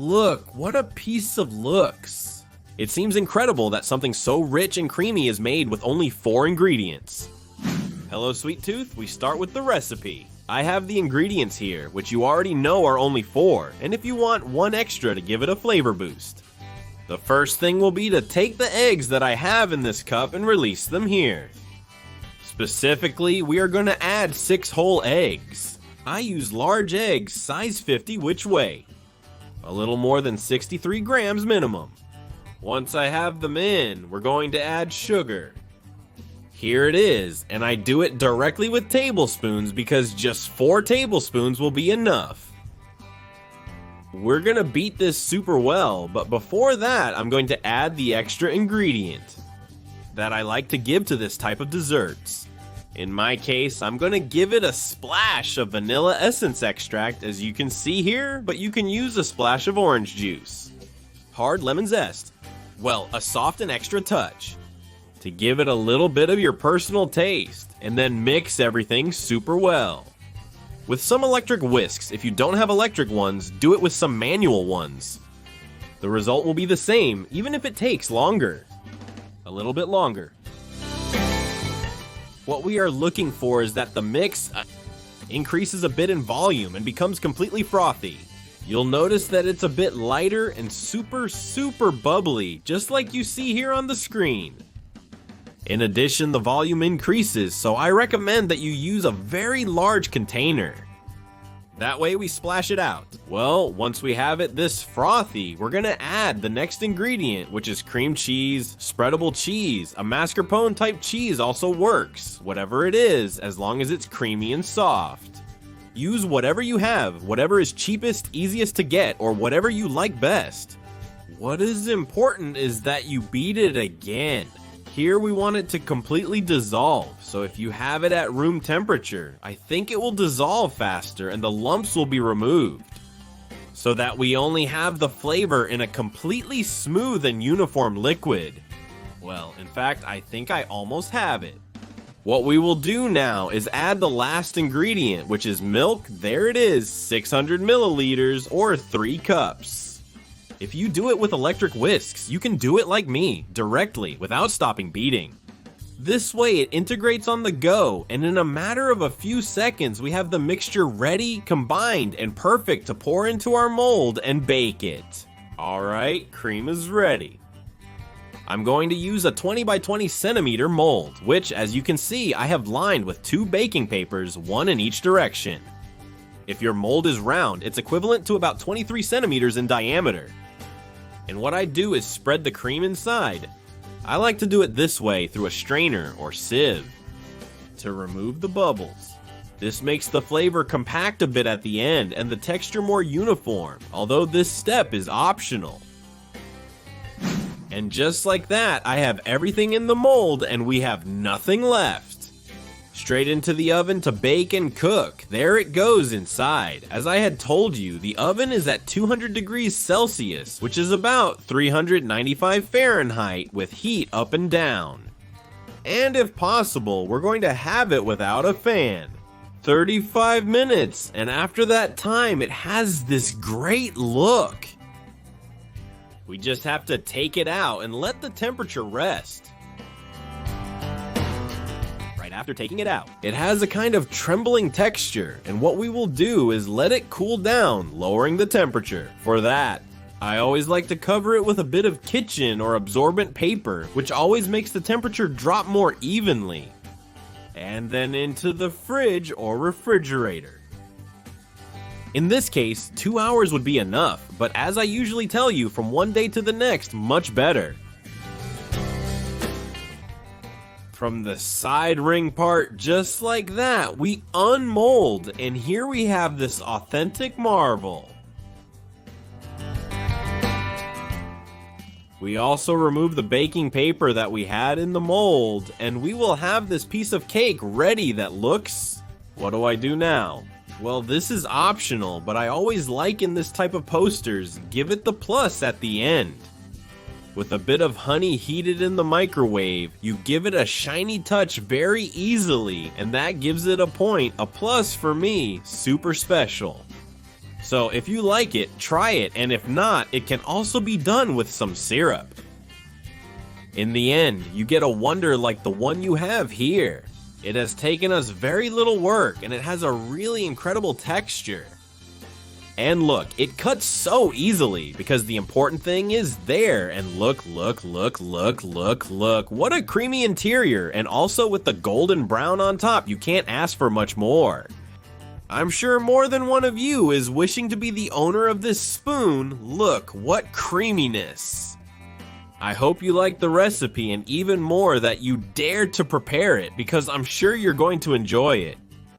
Look, what a piece of looks. It seems incredible that something so rich and creamy is made with only 4 ingredients. Hello, Sweet Tooth, we start with the recipe. I have the ingredients here, which you already know are only 4, and if you want 1 extra to give it a flavor boost. The first thing will be to take the eggs that I have in this cup and release them here. Specifically, we are going to add 6 whole eggs. I use large eggs, size 50 which way. A little more than 63 grams minimum. Once I have them in, we're going to add sugar. Here it is, and I do it directly with tablespoons because just 4 tablespoons will be enough. We're gonna beat this super well, but before that, I'm going to add the extra ingredient that I like to give to this type of desserts. In my case, I'm gonna give it a splash of vanilla essence extract, as you can see here, but you can use a splash of orange juice. Hard lemon zest. Well, a soft and extra touch. To give it a little bit of your personal taste, and then mix everything super well. With some electric whisks, if you don't have electric ones, do it with some manual ones. The result will be the same, even if it takes longer. A little bit longer. What we are looking for is that the mix increases a bit in volume and becomes completely frothy. You'll notice that it's a bit lighter and super bubbly, just like you see here on the screen. In addition, the volume increases, so I recommend that you use a very large container. That way we splash it out. Well, once we have it this frothy, we're gonna add the next ingredient, which is cream cheese, spreadable cheese. A mascarpone type cheese also works, whatever it is, as long as it's creamy and soft. Use whatever you have, whatever is cheapest, easiest to get, or whatever you like best. What is important is that you beat it again. Here we want it to completely dissolve, so if you have it at room temperature, I think it will dissolve faster and the lumps will be removed, so that we only have the flavor in a completely smooth and uniform liquid. Well, in fact, I think I almost have it. What we will do now is add the last ingredient, which is milk. There it is, 600 milliliters or 3 cups. If you do it with electric whisks, you can do it like me, directly, without stopping beating. This way it integrates on the go, and in a matter of a few seconds we have the mixture ready, combined, and perfect to pour into our mold and bake it. Alright, cream is ready. I'm going to use a 20 by 20 centimeter mold, which, as you can see, I have lined with 2 baking papers, 1 in each direction. If your mold is round, it's equivalent to about 23 centimeters in diameter. And what I do is spread the cream inside. I like to do it this way through a strainer or sieve to remove the bubbles. This makes the flavor compact a bit at the end and the texture more uniform, although this step is optional. And just like that, I have everything in the mold and we have nothing left. Straight into the oven to bake and cook. There it goes inside. As I had told you, the oven is at 200 degrees Celsius, which is about 395 Fahrenheit with heat up and down. And if possible, we're going to have it without a fan. 35 minutes, and after that time, it has this great look. We just have to take it out and let the temperature rest. After taking it out, it has a kind of trembling texture, and what we will do is let it cool down, lowering the temperature. For that, I always like to cover it with a bit of kitchen or absorbent paper, which always makes the temperature drop more evenly. And then into the fridge or refrigerator. In this case, 2 hours would be enough, but as I usually tell you, from one day to the next, much better. From the side ring part, just like that, we unmold, and here we have this authentic marble. We also remove the baking paper that we had in the mold, and we will have this piece of cake ready that looks... What do I do now? Well, this is optional, but I always like in this type of posters, give it the plus at the end. With a bit of honey heated in the microwave, you give it a shiny touch very easily, and that gives it a point, a plus for me, super special. So if you like it, try it, and if not, it can also be done with some syrup. In the end, you get a wonder like the one you have here. It has taken us very little work, and it has a really incredible texture. And look, it cuts so easily because the important thing is there. And look. What a creamy interior, and also with the golden brown on top, you can't ask for much more. I'm sure more than one of you is wishing to be the owner of this spoon. Look, what creaminess. I hope you like the recipe and even more that you dared to prepare it because I'm sure you're going to enjoy it.